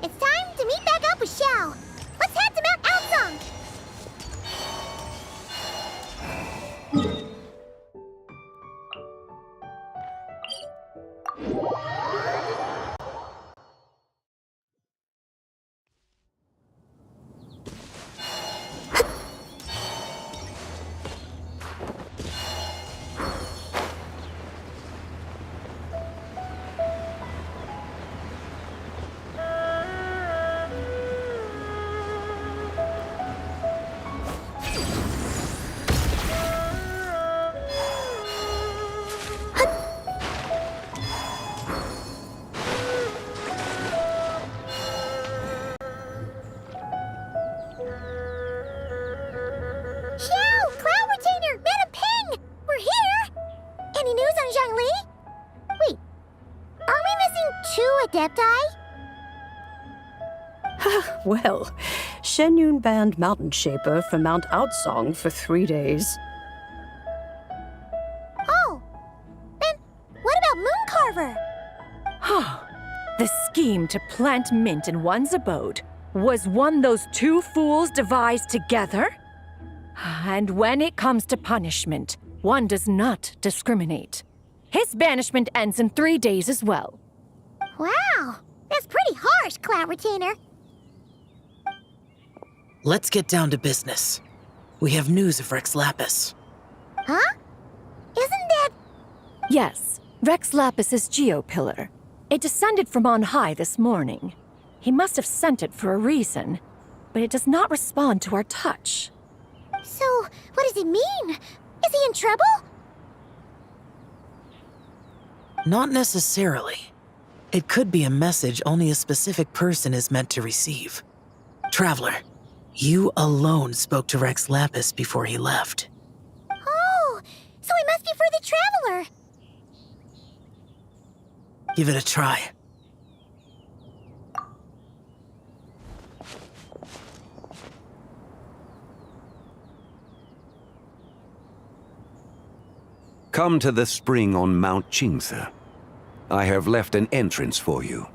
It's time to meet back up with Xiao. Let's head to Mount Outsong. Well, Shenyun banned Mountain Shaper from Mount Outsong for 3 days. Oh, then what about Mooncarver? The scheme to plant mint in one's abode was one those two fools devised together? And when it comes to punishment, one does not discriminate. His banishment ends in 3 days as well. Wow, that's pretty harsh, Cloud Retainer. Let's get down to business. We have news of Rex Lapis. Huh? Isn't that... Yes, Rex Lapis's Geopillar. It descended from on high this morning. He must have sent it for a reason, but it does not respond to our touch. So, what does it mean? Is he in trouble? Not necessarily. It could be a message only a specific person is meant to receive. Traveler, you alone spoke to Rex Lapis before he left. Oh, so he must be for the Traveler. Give it a try. Come to the spring on Mount Qingse. I have left an entrance for you.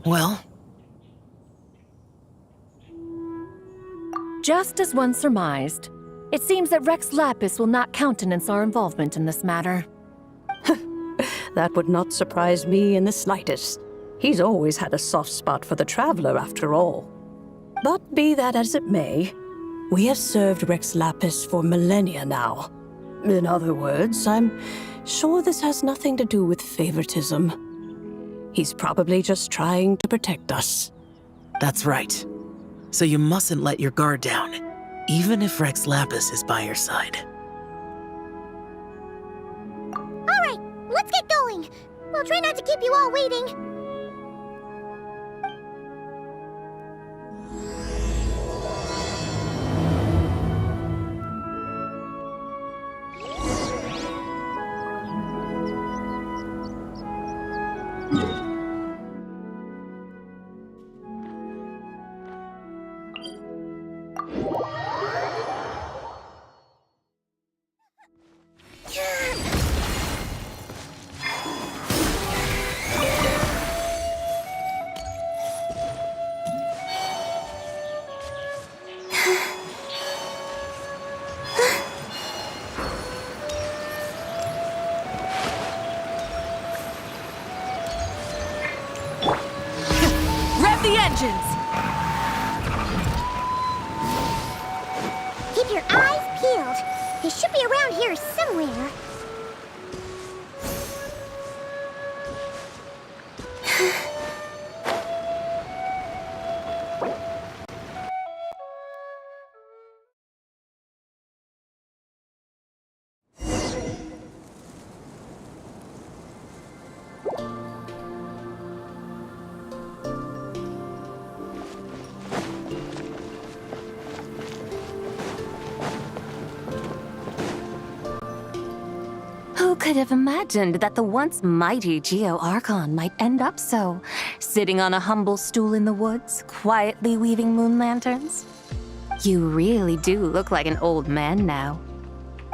Well? Just as one surmised, it seems that Rex Lapis will not countenance our involvement in this matter. That would not surprise me in the slightest. He's always had a soft spot for the Traveler, after all. But be that as it may, we have served Rex Lapis for millennia now. In other words, I'm sure this has nothing to do with favoritism. He's probably just trying to protect us. That's right. So you mustn't let your guard down, even if Rex Lapis is by your side. All right, let's get going. We'll try not to keep you all waiting. The engines! Keep your eyes peeled. They should be around here somewhere. Who could have imagined that the once mighty Geo Archon might end up so, sitting on a humble stool in the woods, quietly weaving moon lanterns? You really do look like an old man now.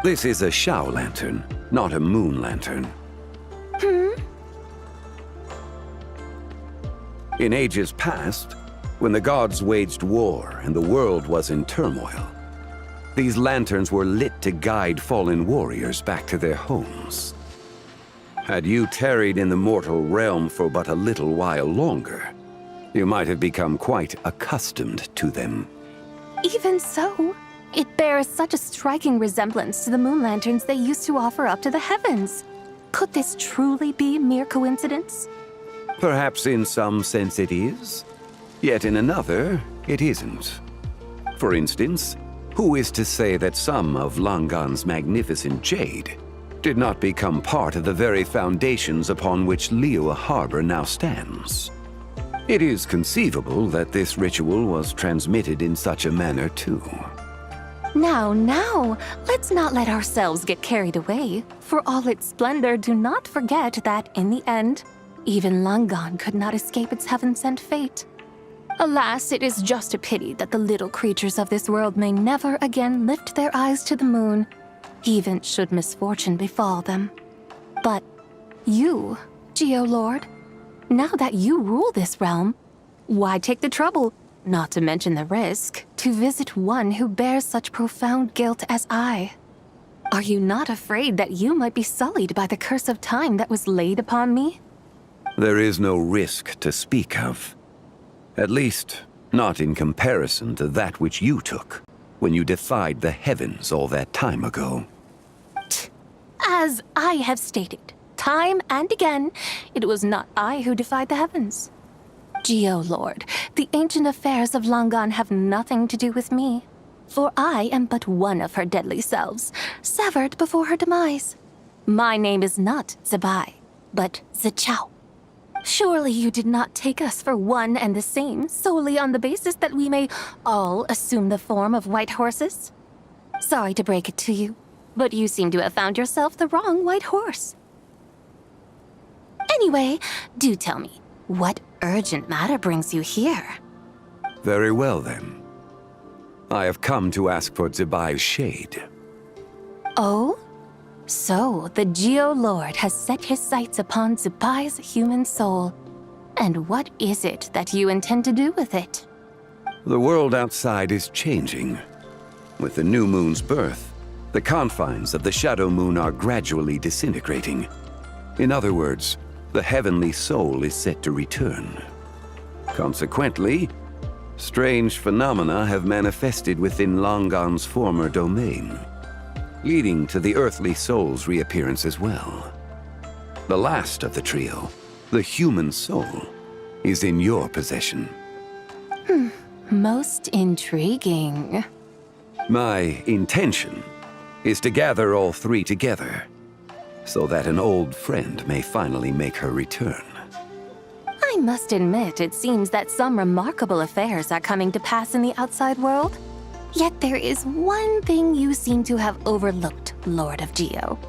This is a Shao lantern, not a moon lantern. In ages past, when the gods waged war and the world was in turmoil, these lanterns were lit to guide fallen warriors back to their homes. Had you tarried in the mortal realm for but a little while longer, you might have become quite accustomed to them. Even so, it bears such a striking resemblance to the moon lanterns they used to offer up to the heavens. Could this truly be mere coincidence? Perhaps in some sense it is, yet in another, it isn't. For instance, who is to say that some of Langan's magnificent jade did not become part of the very foundations upon which Liyue Harbor now stands? It is conceivable that this ritual was transmitted in such a manner too. Now, let's not let ourselves get carried away. For all its splendor, do not forget that, in the end, even Langan could not escape its heaven-sent fate. Alas, it is just a pity that the little creatures of this world may never again lift their eyes to the moon, even should misfortune befall them. But you, Geolord, now that you rule this realm, why take the trouble, not to mention the risk, to visit one who bears such profound guilt as I? Are you not afraid that you might be sullied by the curse of time that was laid upon me? There is no risk to speak of. At least, not in comparison to that which you took when you defied the heavens all that time ago. As I have stated, time and again, it was not I who defied the heavens. Geolord, the ancient affairs of Langan have nothing to do with me, for I am but one of her deadly selves, severed before her demise. My name is not Zebai, but Zichao. Surely you did not take us for one and the same solely on the basis that we may all assume the form of white horses? Sorry to break it to you, but you seem to have found yourself the wrong white horse. Anyway, do tell me, what urgent matter brings you here? Very well then. I have come to ask for Zebai's shade. Oh? So, the Geolord has set his sights upon Zebai's human soul. And what is it that you intend to do with it? The world outside is changing. With the new moon's birth, the confines of the shadow moon are gradually disintegrating. In other words, the heavenly soul is set to return. Consequently, strange phenomena have manifested within Langan's former domain, leading to the earthly soul's reappearance as well. The last of the trio, the human soul, is in your possession. Most intriguing. My intention is to gather all three together, so that an old friend may finally make her return. I must admit, it seems that some remarkable affairs are coming to pass in the outside world. Yet there is one thing you seem to have overlooked, Lord of Geo.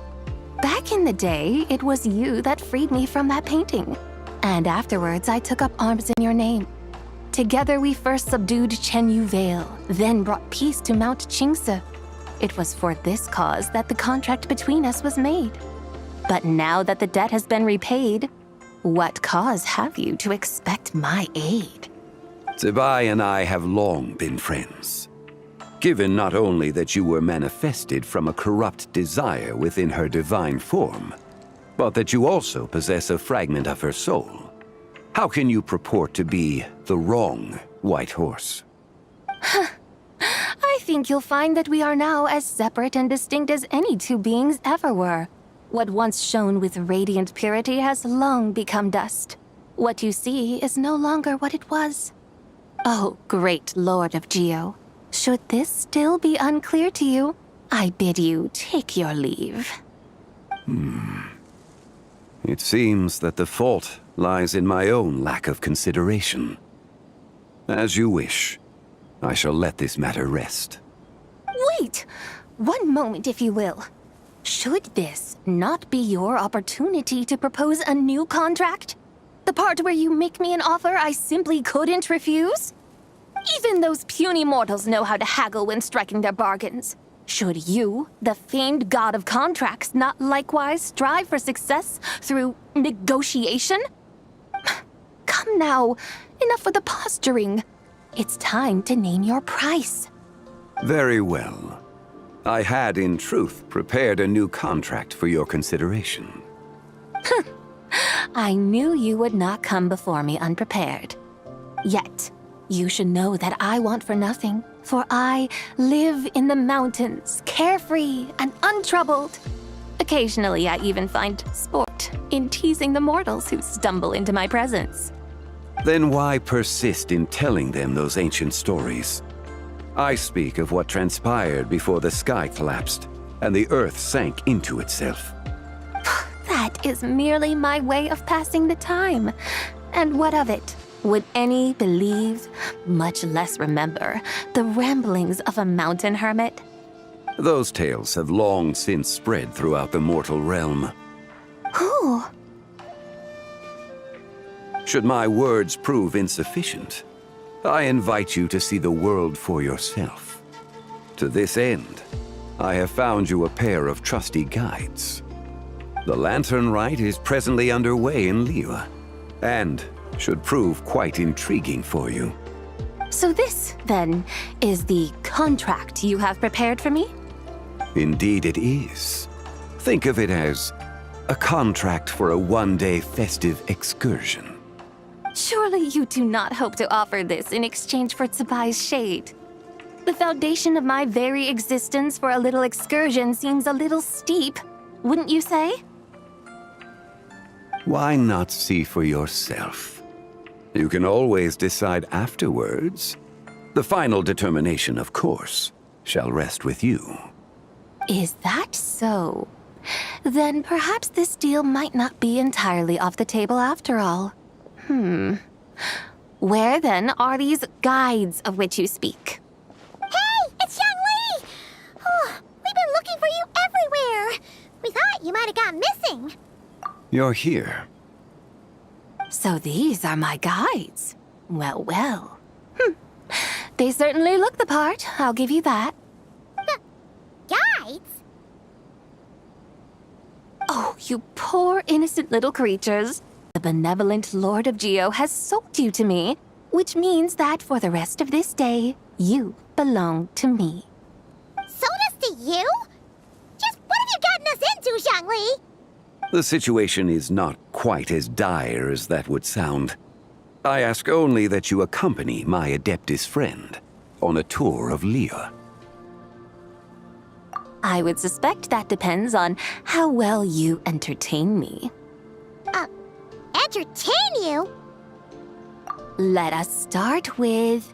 Back in the day, it was you that freed me from that painting. And afterwards, I took up arms in your name. Together we first subdued Chenyu Vale, then brought peace to Mount Qingse. It was for this cause that the contract between us was made. But now that the debt has been repaid, what cause have you to expect my aid? Zebai and I have long been friends. Given not only that you were manifested from a corrupt desire within her divine form, but that you also possess a fragment of her soul, how can you purport to be the wrong white horse? I think you'll find that we are now as separate and distinct as any two beings ever were. What once shone with radiant purity has long become dust. What you see is no longer what it was. Oh, great Lord of Geo. Should this still be unclear to you, I bid you take your leave. It seems that the fault lies in my own lack of consideration. As you wish. I shall let this matter rest. Wait! One moment, if you will. Should this not be your opportunity to propose a new contract? The part where you make me an offer I simply couldn't refuse? Even those puny mortals know how to haggle when striking their bargains. Should you, the famed god of contracts, not likewise strive for success through negotiation? Come now, enough with the posturing. It's time to name your price. Very well. I had, in truth, prepared a new contract for your consideration. I knew you would not come before me unprepared. Yet, you should know that I want for nothing, for I live in the mountains, carefree and untroubled. Occasionally, I even find sport in teasing the mortals who stumble into my presence. Then why persist in telling them those ancient stories? I speak of what transpired before the sky collapsed and the earth sank into itself. That is merely my way of passing the time. And what of it? Would any believe, much less remember, the ramblings of a mountain hermit? Those tales have long since spread throughout the mortal realm. Who? Should my words prove insufficient, I invite you to see the world for yourself. To this end, I have found you a pair of trusty guides. The Lanternlit is presently underway in Liyue, and should prove quite intriguing for you. So this, then, is the contract you have prepared for me? Indeed it is. Think of it as a contract for a one-day festive excursion. Surely you do not hope to offer this in exchange for Tsubai's shade. The foundation of my very existence for a little excursion seems a little steep, wouldn't you say? Why not see for yourself? You can always decide afterwards. The final determination, of course, shall rest with you. Is that so? Then perhaps this deal might not be entirely off the table after all. Where then are these guides of which you speak? Hey, it's Xiangli! Oh, we've been looking for you everywhere. We thought you might have gone missing. You're here. So these are my guides. Well, well. They certainly look the part, I'll give you that. Guides? Oh, you poor innocent little creatures. The benevolent Lord of Geo has sold you to me, which means that for the rest of this day, you belong to me. Sold us to you? Just what have you gotten us into, Xiangli? The situation is not quite as dire as that would sound. I ask only that you accompany my Adeptus friend on a tour of Liyue. I would suspect that depends on how well you entertain me. Entertain you? Let us start with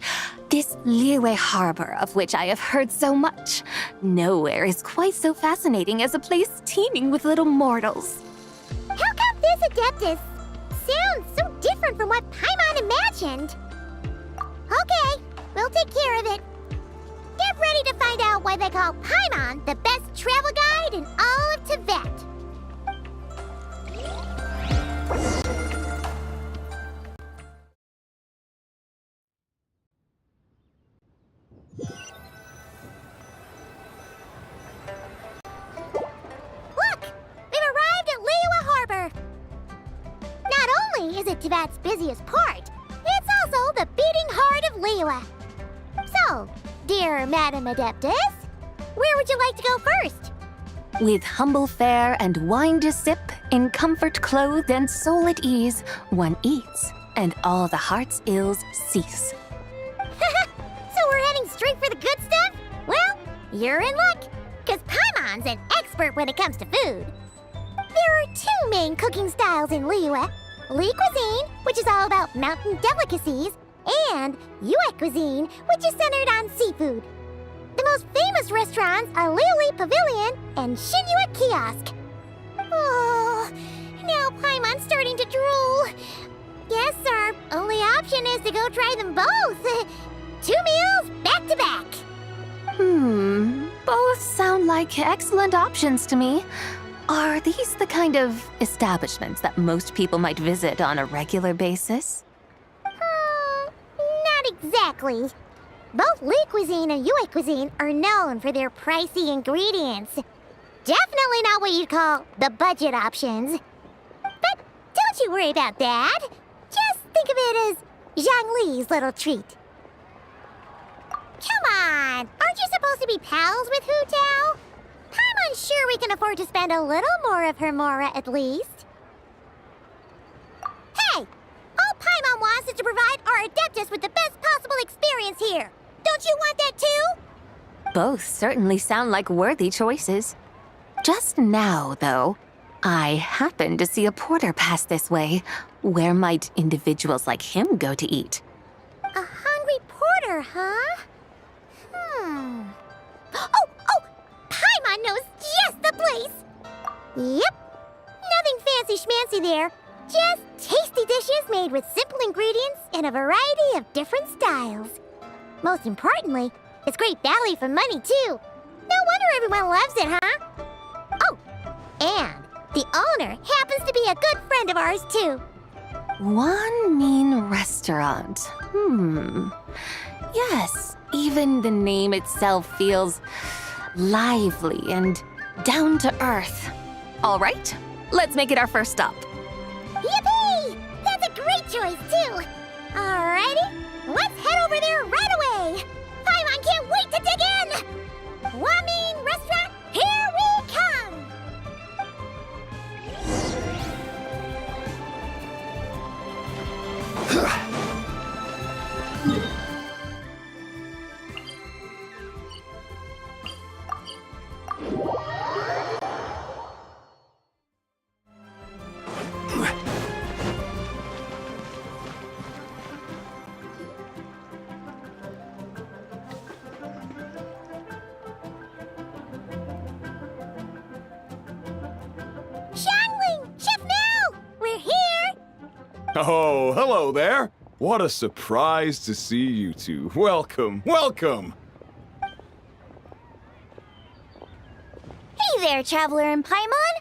this Liyue harbor of which I have heard so much. Nowhere is quite so fascinating as a place teeming with little mortals. How come this Adeptus sounds so different from what Paimon imagined? Okay, we'll take care of it. Get ready to find out why they call Paimon the best travel guide in all of Tibet. Look! We've arrived at Liyue Harbor. Not only is it Tibet's busiest port, it's also the beating heart of Liyue. So, dear Madam Adeptus, where would you like to go first? With humble fare and wine to sip, in comfort clothed and soul at ease, one eats, and all the heart's ills cease. So we're heading straight for the good stuff? Well, you're in luck, because Paimon's an expert when it comes to food. There are two main cooking styles in Liyue. Li cuisine, which is all about mountain delicacies, and Yue cuisine, which is centered on seafood. The most famous restaurants are Liuli Pavilion and Shinyue Kiosk. Oh, now Paimon's starting to drool. Guess our only option is to go try them both. 2 meals back to back. Both sound like excellent options to me. Are these the kind of establishments that most people might visit on a regular basis? Not exactly. Both Li Cuisine and Yue Cuisine are known for their pricey ingredients. Definitely not what you'd call the budget options. But don't you worry about that. Just think of it as Zhang Li's little treat. Come on! Aren't you supposed to be pals with Hu Tao? I'm unsure we can afford to spend a little more of her mora at least. Hey! All Paimon wants is to provide our Adeptus with the best possible experience here. Don't you want that too? Both certainly sound like worthy choices. Just now, though, I happened to see a porter pass this way. Where might individuals like him go to eat? A hungry porter, huh? Oh! Paimon knows just the place! Yep. Nothing fancy schmancy there. Just tasty dishes made with simple ingredients in a variety of different styles. Most importantly, it's great value for money, too. No wonder everyone loves it, huh? Oh, and the owner happens to be a good friend of ours, too. One mean restaurant. Yes, even the name itself feels lively and down to earth. All right, let's make it our first stop. Yippee! That's a great choice, too. Alrighty, let's head over there right away. Paimon can't wait to dig in. Wamin Restaurant, here we come. Shangling! Chef Mel! We're here! Oh, hello there. What a surprise to see you two. Welcome, welcome. Hey there, Traveler and Paimon.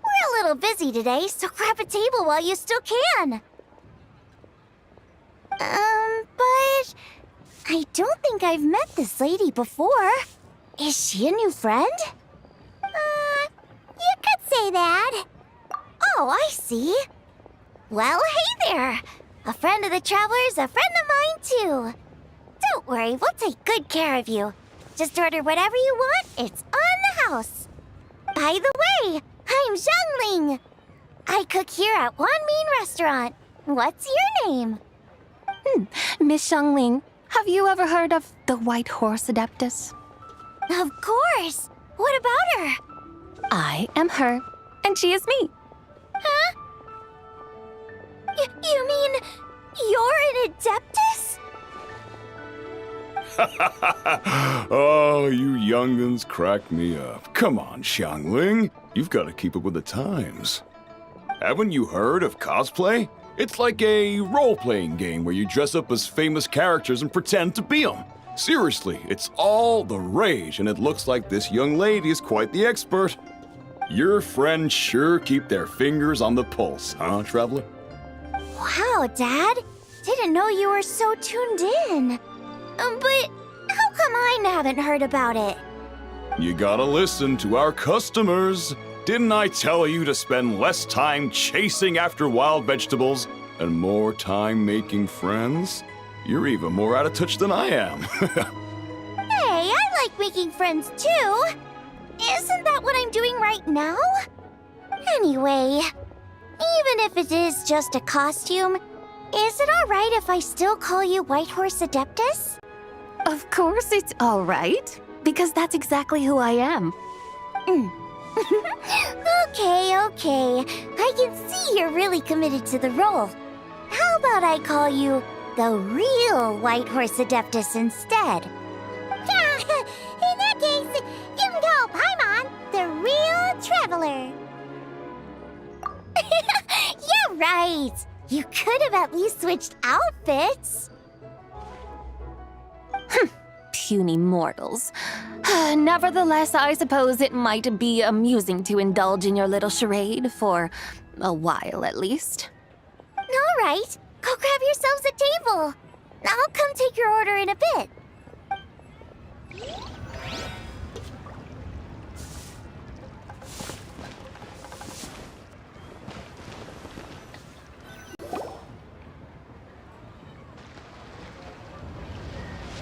We're a little busy today, so grab a table while you still can. But I don't think I've met this lady before. Is she a new friend? You could say that. Oh, I see. Well, hey there. A friend of the Traveler's a friend of mine, too. Don't worry, we'll take good care of you. Just order whatever you want, it's on the house. By the way, I'm Zhangling. I cook here at One Mean Restaurant. What's your name? Miss Shangling, have you ever heard of the White Horse Adeptus? Of course. What about her? I am her, and she is me. Huh? You mean you're an Adeptus? Oh, you young'uns crack me up. Come on, Xiangling. You've got to keep up with the times. Haven't you heard of cosplay? It's like a role-playing game where you dress up as famous characters and pretend to be them. Seriously, it's all the rage, and it looks like this young lady is quite the expert. Your friends sure keep their fingers on the pulse, huh, Traveler? Wow, Dad. Didn't know you were so tuned in. But how come I haven't heard about it? You gotta listen to our customers. Didn't I tell you to spend less time chasing after wild vegetables and more time making friends? You're even more out of touch than I am. Hey, I like making friends too. Isn't that what I'm doing right now? Anyway, even if it is just a costume, is it alright if I still call you White Horse Adeptus? Of course it's all right, because that's exactly who I am. Okay. I can see you're really committed to the role. How about I call you the real White Horse Adeptus instead? In that case, you can call Paimon the real Traveler. Yeah, right. You could have at least switched outfits. puny mortals. Nevertheless, I suppose it might be amusing to indulge in your little charade, for a while at least. All right, go grab yourselves a table. I'll come take your order in a bit.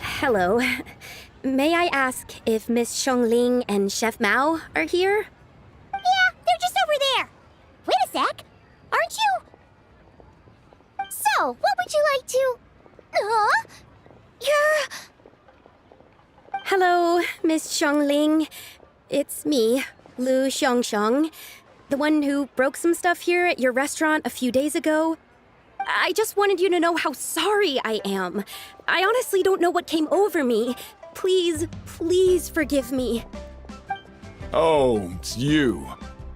Hello. May I ask if Miss Xiongling and Chef Mao are here? Yeah, they're just over there. Wait a sec. Aren't you? So, what would you like to... You're... Hello, Miss Xiongling. It's me, Lu Xiongxiong, the one who broke some stuff here at your restaurant a few days ago. I just wanted you to know how sorry I am. I honestly don't know what came over me. Please, please forgive me. Oh, it's you.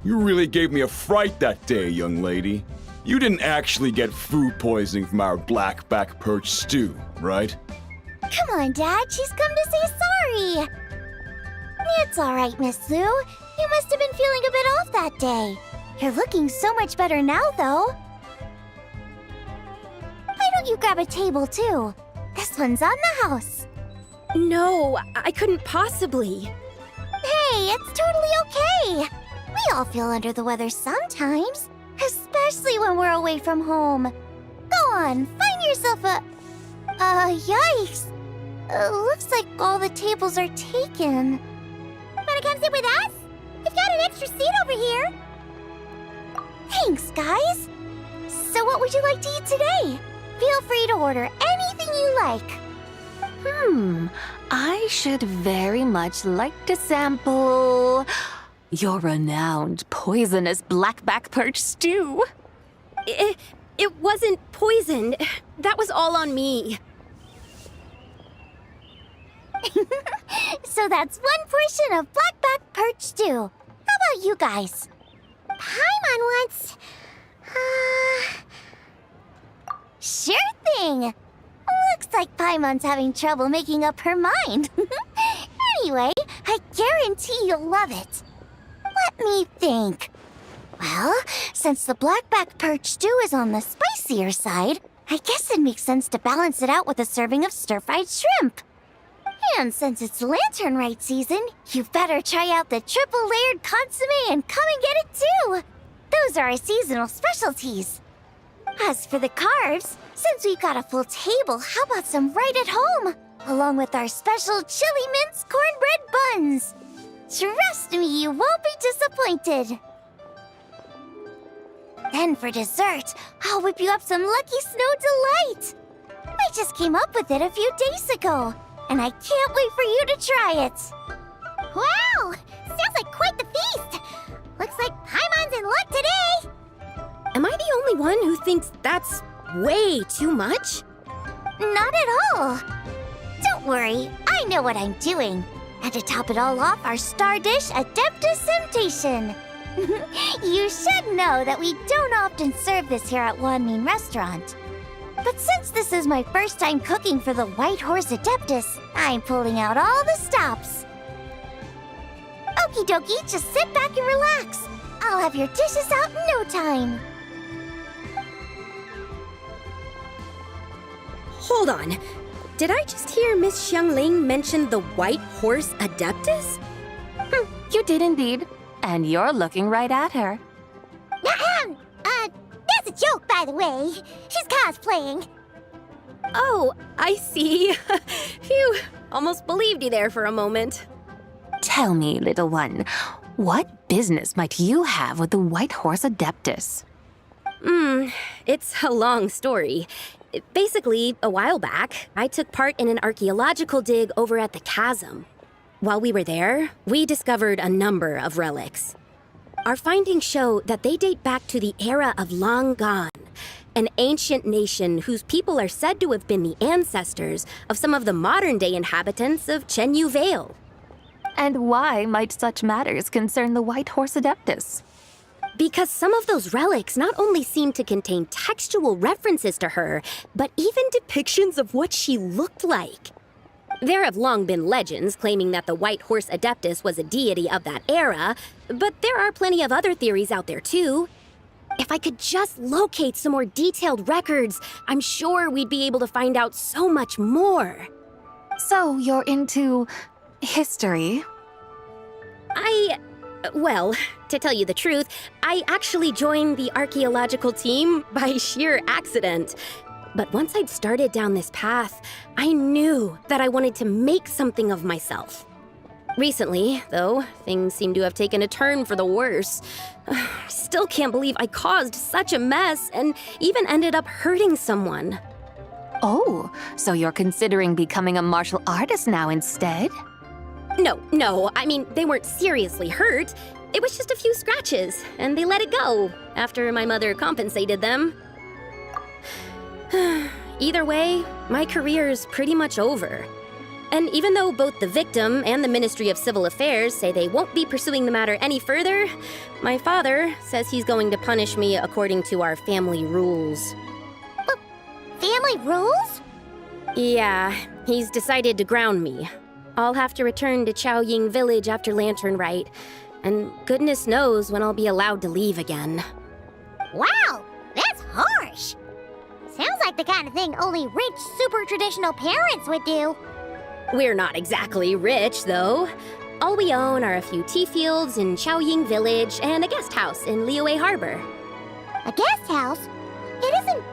You really gave me a fright that day, young lady. You didn't actually get food poisoning from our black-back perch stew, right? Come on, Dad. She's come to say sorry. It's all right, Miss Lou. You must have been feeling a bit off that day. You're looking so much better now, though. Why don't you grab a table, too? This one's on the house. No, I couldn't possibly. Hey, it's totally okay. We all feel under the weather sometimes, especially when we're away from home. Go on, find yourself a... yikes. Looks like all the tables are taken. Wanna come sit with us? We've got an extra seat over here. Thanks, guys. So what would you like to eat today? Feel free to order anything you like. I should very much like to sample your renowned poisonous blackback perch stew. It wasn't poisoned. That was all on me. So that's one portion of blackback perch stew. How about you guys? Paimon wants... Sure thing. Looks like Paimon's having trouble making up her mind. Anyway, I guarantee you'll love it. Let me think. Well, since the blackback perch stew is on the spicier side, I guess it makes sense to balance it out with a serving of stir-fried shrimp. And since it's Lanternlit season, you better try out the triple-layered consommé and come and get it too. Those are our seasonal specialties. As for the carbs, since we've got a full table, how about some right at home? Along with our special chili mince cornbread buns. Trust me, you won't be disappointed. Then for dessert, I'll whip you up some Lucky Snow Delight. I just came up with it a few days ago, and I can't wait for you to try it. Wow! Sounds like quite the feast. Looks like Paimon's in luck today. Am I the only one who thinks that's way too much? Not at all. Don't worry, I know what I'm doing. And to top it all off, our star dish, Adeptus Temptation. You should know that we don't often serve this here at Wanmin Restaurant. But since this is my first time cooking for the White Horse Adeptus, I'm pulling out all the stops. Okie dokie, just sit back and relax. I'll have your dishes out in no time. Hold on. Did I just hear Miss Xiongling mention the White Horse Adeptus? You did indeed. And you're looking right at her. That's a joke, by the way. She's cosplaying. Oh, I see. Phew, almost believed you there for a moment. Tell me, little one, what business might you have with the White Horse Adeptus? It's a long story. Basically, a while back, I took part in an archaeological dig over at the chasm. While we were there, we discovered a number of relics. Our findings show that they date back to the era of Long Gone, an ancient nation whose people are said to have been the ancestors of some of the modern-day inhabitants of Chenyu Vale. And why might such matters concern the White Horse Adeptus? Because some of those relics not only seem to contain textual references to her, but even depictions of what she looked like. There have long been legends claiming that the White Horse Adeptus was a deity of that era, but there are plenty of other theories out there too. If I could just locate some more detailed records, I'm sure we'd be able to find out so much more. So you're into history? Well, to tell you the truth, I actually joined the archaeological team by sheer accident. But once I'd started down this path, I knew that I wanted to make something of myself. Recently, though, things seem to have taken a turn for the worse. I still can't believe I caused such a mess and even ended up hurting someone. Oh, so you're considering becoming a martial artist now instead? No, I mean, they weren't seriously hurt. It was just a few scratches, and they let it go after my mother compensated them. Either way, my career's pretty much over. And even though both the victim and the Ministry of Civil Affairs say they won't be pursuing the matter any further, my father says he's going to punish me according to our family rules. Family rules? Yeah, he's decided to ground me. I'll have to return to Chaoying Village after Lanternlit, and goodness knows when I'll be allowed to leave again. Wow, that's harsh. Sounds like the kind of thing only rich, super traditional parents would do. We're not exactly rich, though. All we own are a few tea fields in Chaoying Village and a guest house in Liyue Harbor. A guest house? It isn't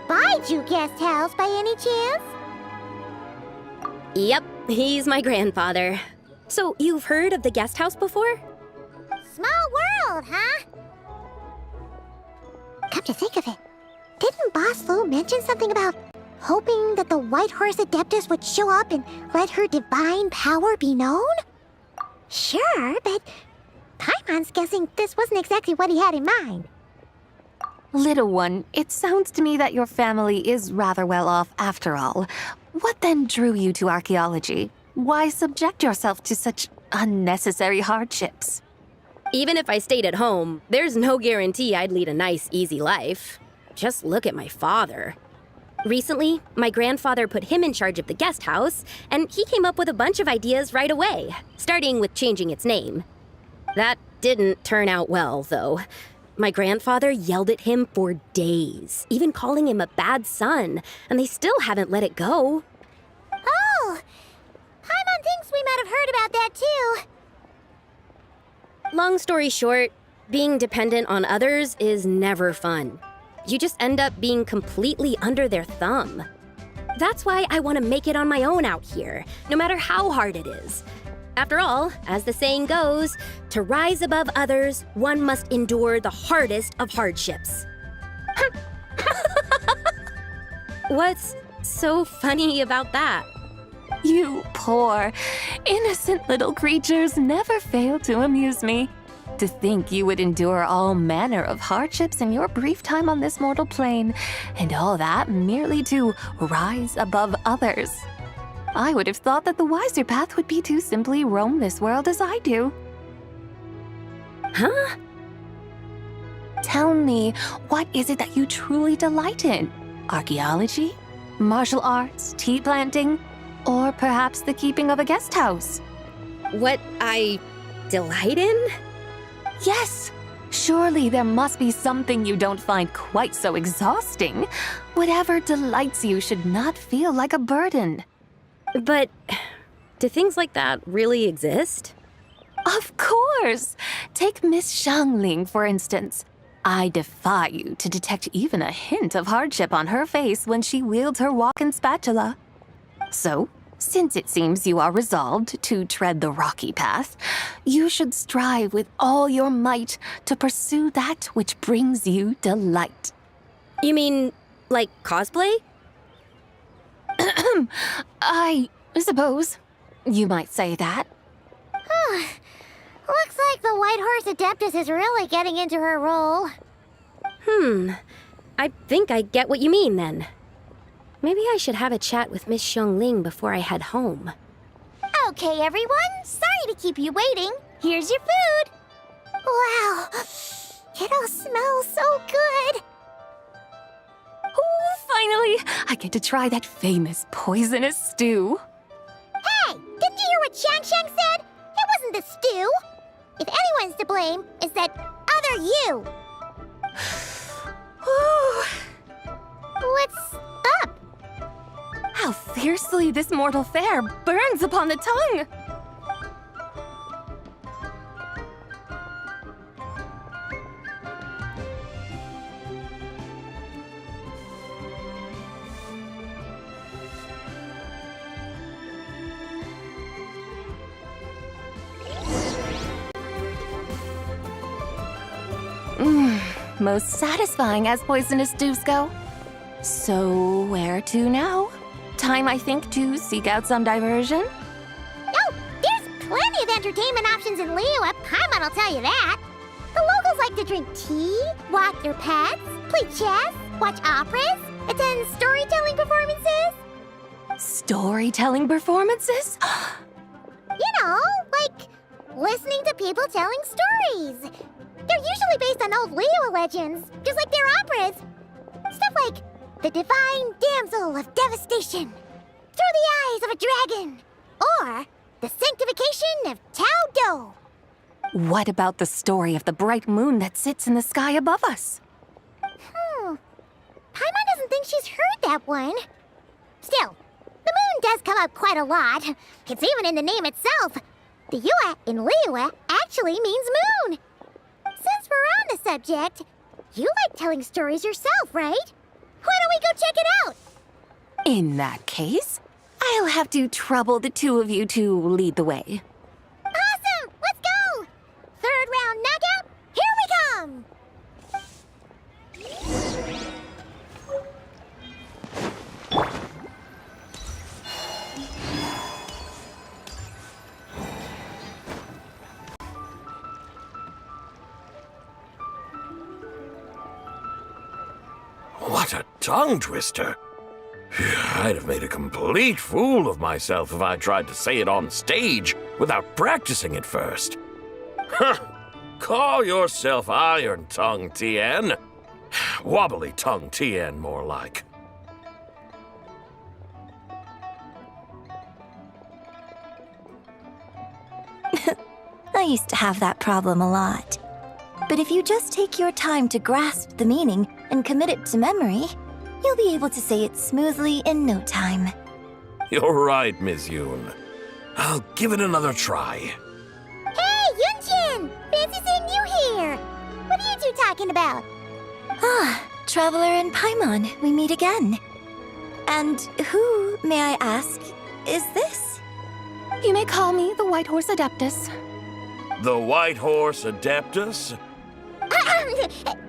Baiju Guest House by any chance? Yep, he's my grandfather. So you've heard of the guest house before? Small world, huh? Come to think of it, didn't Boss Lu mention something about hoping that the White Horse Adeptus would show up and let her divine power be known? Sure, but Paimon's guessing this wasn't exactly what he had in mind. Little one, it sounds to me that your family is rather well off after all. What then drew you to archaeology? Why subject yourself to such unnecessary hardships? Even if I stayed at home, there's no guarantee I'd lead a nice, easy life. Just look at my father. Recently, my grandfather put him in charge of the guest house, and he came up with a bunch of ideas right away, starting with changing its name. That didn't turn out well, though. My grandfather yelled at him for days, even calling him a bad son, and they still haven't let it go. Oh, Paimon thinks we might have heard about that too. Long story short, being dependent on others is never fun. You just end up being completely under their thumb. That's why I want to make it on my own out here, no matter how hard it is. After all, as the saying goes, to rise above others, one must endure the hardest of hardships. What's so funny about that? You poor, innocent little creatures never fail to amuse me. To think you would endure all manner of hardships in your brief time on this mortal plane, and all that merely to rise above others. I would have thought that the wiser path would be to simply roam this world as I do. Huh? Tell me, what is it that you truly delight in? Archaeology? Martial arts? Tea planting? Or perhaps the keeping of a guest house? What I delight in? Yes! Surely there must be something you don't find quite so exhausting. Whatever delights you should not feel like a burden. But do things like that really exist? Of course! Take Miss Xiangling, for instance. I defy you to detect even a hint of hardship on her face when she wields her walking spatula. So, since it seems you are resolved to tread the rocky path, you should strive with all your might to pursue that which brings you delight. You mean, like cosplay? I suppose you might say that. Looks like the White Horse Adeptus is really getting into her role. I think I get what you mean then. Maybe I should have a chat with Miss Xiangling before I head home. Okay, everyone. Sorry to keep you waiting. Here's your food. Wow. It all smells so good. Oh, finally! I get to try that famous poisonous stew. blame is that other you. What's up? How fiercely this mortal fare burns upon the tongue! Most satisfying as poisonous stews go. So, where to now? Time, I think, to seek out some diversion? Oh, there's plenty of entertainment options in Liyue. Paimon will tell you that. The locals like to drink tea, walk their pets, play chess, watch operas, attend storytelling performances. Storytelling performances? You know, like listening to people telling stories. They're usually based on old Liyue legends, just like their operas. Stuff like the Divine Damsel of Devastation, Through the Eyes of a Dragon, or the Sanctification of Tao Do. What about the story of the bright moon that sits in the sky above us? Paimon doesn't think she's heard that one. Still, the moon does come up quite a lot. It's even in the name itself. The Yue in Liyue actually means moon. Since we're on the subject, you like telling stories yourself, right? Why don't we go check it out? In that case, I'll have to trouble the two of you to lead the way. Awesome! Let's go! Third round knockout, here we come! What a tongue twister! I'd have made a complete fool of myself if I tried to say it on stage without practicing it first. Huh! Call yourself Iron Tongue, Tien. Wobbly Tongue, Tien, more like. I used to have that problem a lot. But if you just take your time to grasp the meaning and commit it to memory, you'll be able to say it smoothly in no time. You're right, Miss Yoon. I'll give it another try. Hey, Yunjin! Fancy seeing you here! What are you two talking about? Ah, Traveler and Paimon, we meet again. And who, may I ask, is this? You may call me the White Horse Adeptus. The White Horse Adeptus?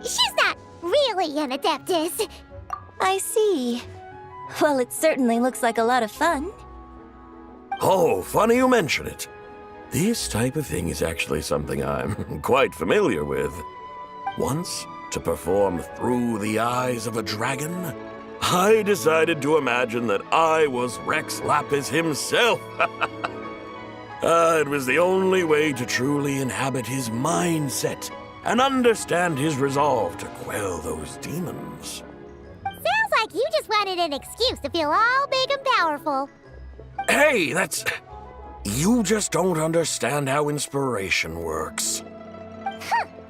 She's not really an Adeptus. I see. Well, it certainly looks like a lot of fun. Oh, funny you mention it. This type of thing is actually something I'm quite familiar with. Once, to perform Through the Eyes of a Dragon, I decided to imagine that I was Rex Lapis himself. It was the only way to truly inhabit his mindset and understand his resolve to quell those demons. Sounds like you just wanted an excuse to feel all big and powerful. Hey, that's... You just don't understand how inspiration works.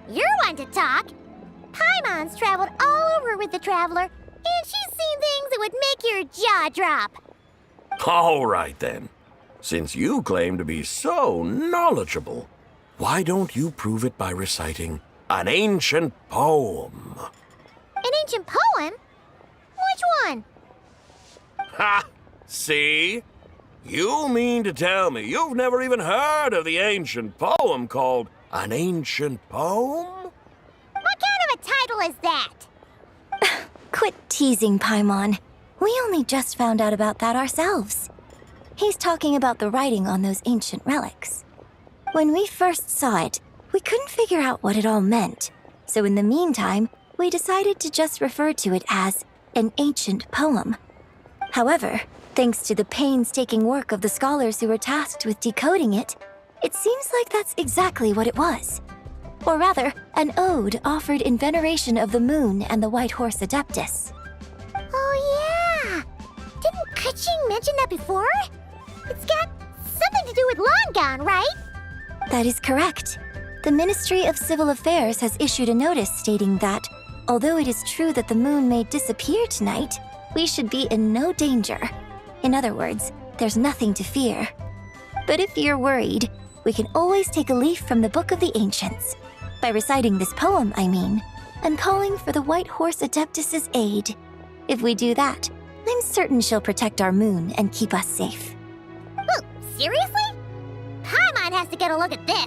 You're one to talk. Paimon's traveled all over with the Traveler, and she's seen things that would make your jaw drop. All right, then. Since you claim to be so knowledgeable, why don't you prove it by reciting an ancient poem? An ancient poem? Which one? Ha! See? You mean to tell me you've never even heard of the ancient poem called An Ancient Poem? What kind of a title is that? Quit teasing, Paimon. We only just found out about that ourselves. He's talking about the writing on those ancient relics. When we first saw it, we couldn't figure out what it all meant. So in the meantime, we decided to just refer to it as an ancient poem. However, thanks to the painstaking work of the scholars who were tasked with decoding it, it seems like that's exactly what it was. Or rather, an ode offered in veneration of the moon and the White Horse Adeptus. Oh, yeah! Didn't Keqing mention that before? It's got something to do with Long Gone, right? That is correct. The Ministry of Civil Affairs has issued a notice stating that, although it is true that the moon may disappear tonight, we should be in no danger. In other words, there's nothing to fear. But if you're worried, we can always take a leaf from the Book of the Ancients. By reciting this poem, I mean, and calling for the White Horse Adeptus's aid. If we do that, I'm certain she'll protect our moon and keep us safe. Whoa, seriously? Paimon has to get a look at this.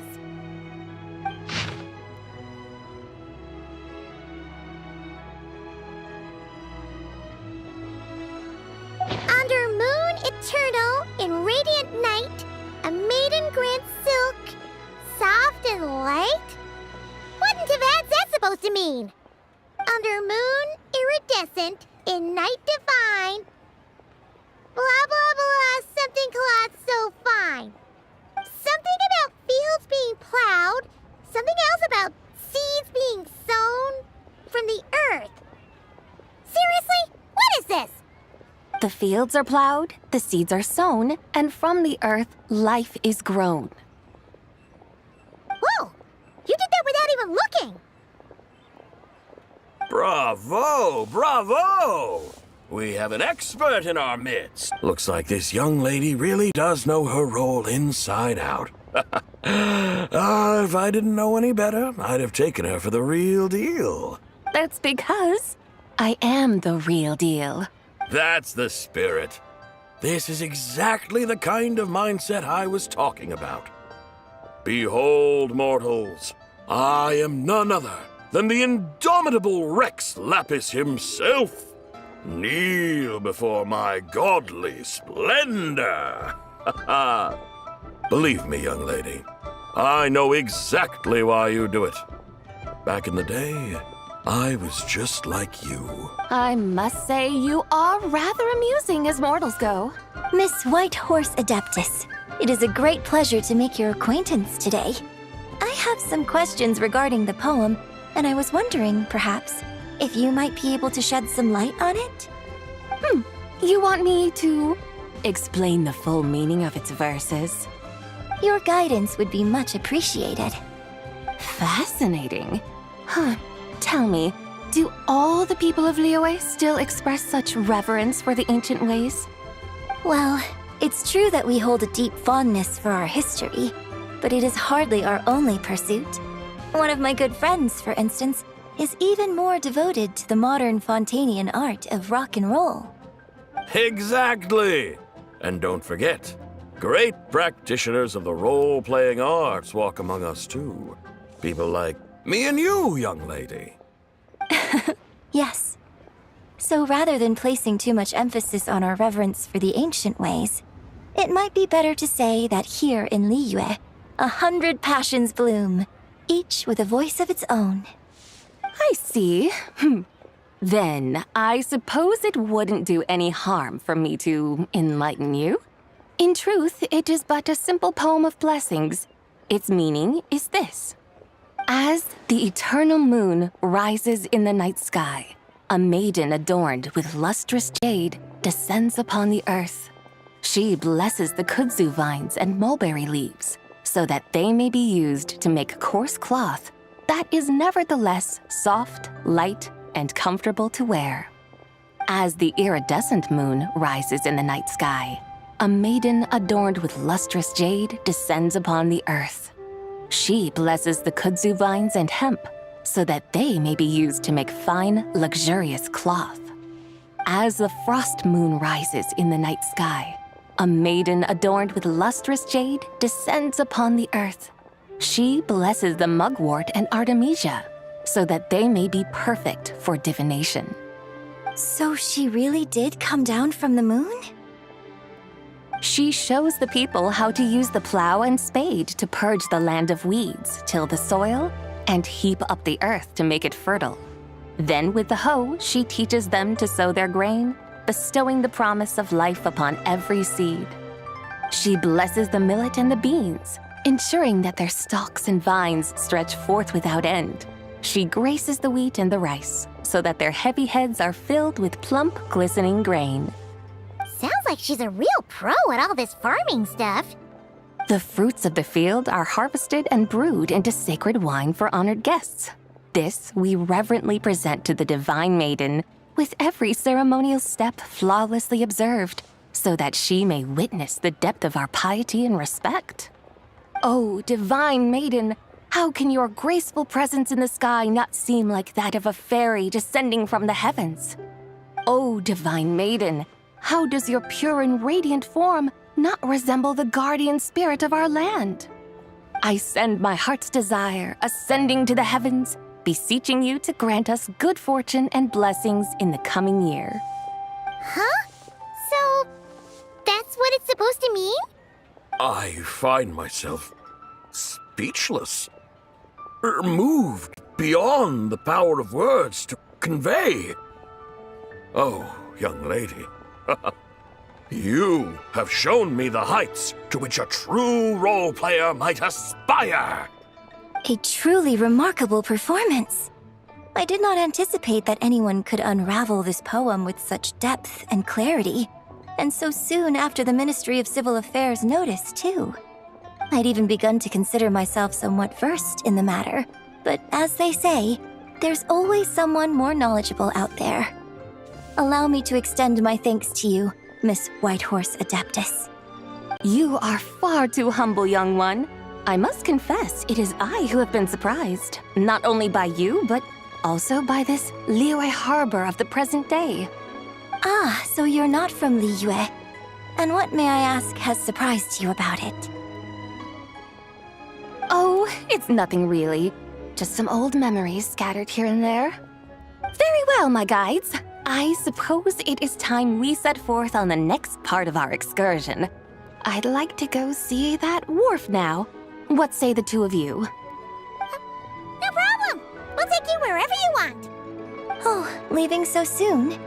Under moon eternal in radiant night, a maiden grants silk, soft and light? Wouldn't have had that supposed to mean? Under moon iridescent in night divine, blah blah blah, something cloth so fine. Something about fields being plowed, something else about seeds being sown from the earth. Seriously? What is this? The fields are plowed, the seeds are sown, and from the earth, life is grown. Whoa! You did that without even looking! Bravo! Bravo! We have an expert in our midst. Looks like this young lady really does know her role inside out. If I didn't know any better, I'd have taken her for the real deal. That's because I am the real deal. That's the spirit. This is exactly the kind of mindset I was talking about. Behold, mortals, I am none other than the indomitable Rex Lapis himself. Kneel before my godly splendor. Believe me, young lady, I know exactly why you do it. Back in the day, I was just like you. I must say you are rather amusing as mortals go. Miss White Horse Adeptus, it is a great pleasure to make your acquaintance today. I have some questions regarding the poem, and I was wondering, perhaps, if you might be able to shed some light on it? You want me to explain the full meaning of its verses? Your guidance would be much appreciated. Fascinating. Tell me, do all the people of Liyue still express such reverence for the ancient ways? Well, it's true that we hold a deep fondness for our history, but it is hardly our only pursuit. One of my good friends, for instance, is even more devoted to the modern Fontanian art of rock and roll. Exactly! And don't forget, great practitioners of the role-playing arts walk among us too. People like me and you, young lady. Yes. So rather than placing too much emphasis on our reverence for the ancient ways, it might be better to say that here in Liyue, 100 passions bloom, each with a voice of its own. I see. Then, I suppose it wouldn't do any harm for me to enlighten you. In truth, it is but a simple poem of blessings. Its meaning is this. As the eternal moon rises in the night sky, a maiden adorned with lustrous jade descends upon the earth. She blesses the kudzu vines and mulberry leaves, so that they may be used to make coarse cloth that is nevertheless soft, light, and comfortable to wear. As the iridescent moon rises in the night sky, a maiden adorned with lustrous jade descends upon the earth. She blesses the kudzu vines and hemp, so that they may be used to make fine, luxurious cloth. As the frost moon rises in the night sky, a maiden adorned with lustrous jade descends upon the earth. She blesses the mugwort and artemisia, so that they may be perfect for divination. So she really did come down from the moon? She shows the people how to use the plow and spade to purge the land of weeds, till the soil, and heap up the earth to make it fertile. Then with the hoe, she teaches them to sow their grain, bestowing the promise of life upon every seed. She blesses the millet and the beans, ensuring that their stalks and vines stretch forth without end. She graces the wheat and the rice, so that their heavy heads are filled with plump, glistening grain. Sounds like she's a real pro at all this farming stuff. The fruits of the field are harvested and brewed into sacred wine for honored guests. This we reverently present to the Divine Maiden, with every ceremonial step flawlessly observed, so that she may witness the depth of our piety and respect. Oh, Divine Maiden, how can your graceful presence in the sky not seem like that of a fairy descending from the heavens? Oh, Divine Maiden, how does your pure and radiant form not resemble the guardian spirit of our land? I send my heart's desire, ascending to the heavens, beseeching you to grant us good fortune and blessings in the coming year. Huh? So, that's what it's supposed to mean? I find myself speechless, moved beyond the power of words to convey. Oh, young lady, you have shown me the heights to which a true role player might aspire. A truly remarkable performance. I did not anticipate that anyone could unravel this poem with such depth and clarity, and so soon after the Ministry of Civil Affairs noticed, too. I'd even begun to consider myself somewhat versed in the matter, but as they say, there's always someone more knowledgeable out there. Allow me to extend my thanks to you, Miss Whitehorse Adeptus. You are far too humble, young one. I must confess, it is I who have been surprised, not only by you, but also by this Liyue harbor of the present day. Ah, so you're not from Liyue. And what, may I ask, has surprised you about it? Oh, it's nothing really. Just some old memories scattered here and there. Very well, my guides. I suppose it is time we set forth on the next part of our excursion. I'd like to go see that wharf now. What say the two of you? No problem! We'll take you wherever you want. Oh, leaving so soon?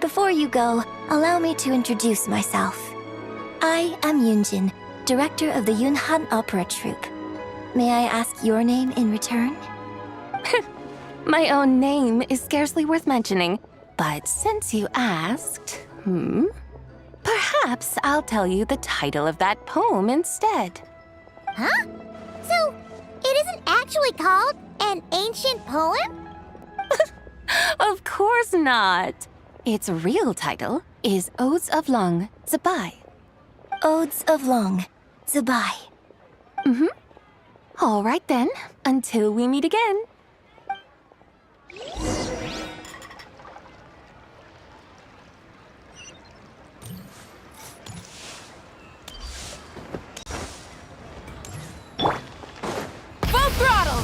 Before you go, allow me to introduce myself. I am Yunjin, director of the Yunhan Opera Troupe. May I ask your name in return? My own name is scarcely worth mentioning, but since you asked, perhaps I'll tell you the title of that poem instead. Huh? So, it isn't actually called an ancient poem? Of course not. Its real title is Odes of Long Zabai. Odes of Long Zabai. All right then, until we meet again. Full throttle!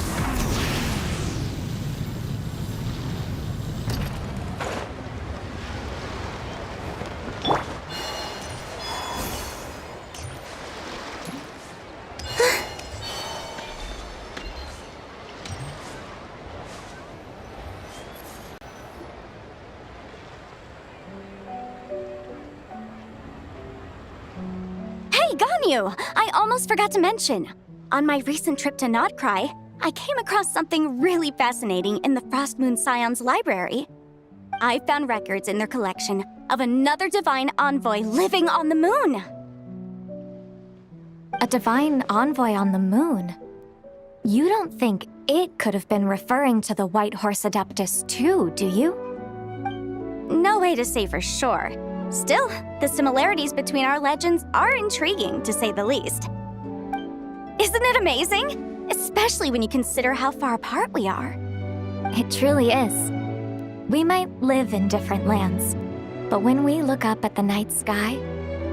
Hey, Ganyu! I almost forgot to mention. On my recent trip to Notcry, I came across something really fascinating in the Frost Moon Scion's library. I found records in their collection of another divine envoy living on the moon. A divine envoy on the moon? You don't think it could have been referring to the Whitehorse Adeptus too, do you? No way to say for sure. Still, the similarities between our legends are intriguing, to say the least. Isn't it amazing? Especially when you consider how far apart we are. It truly is. We might live in different lands, but when we look up at the night sky,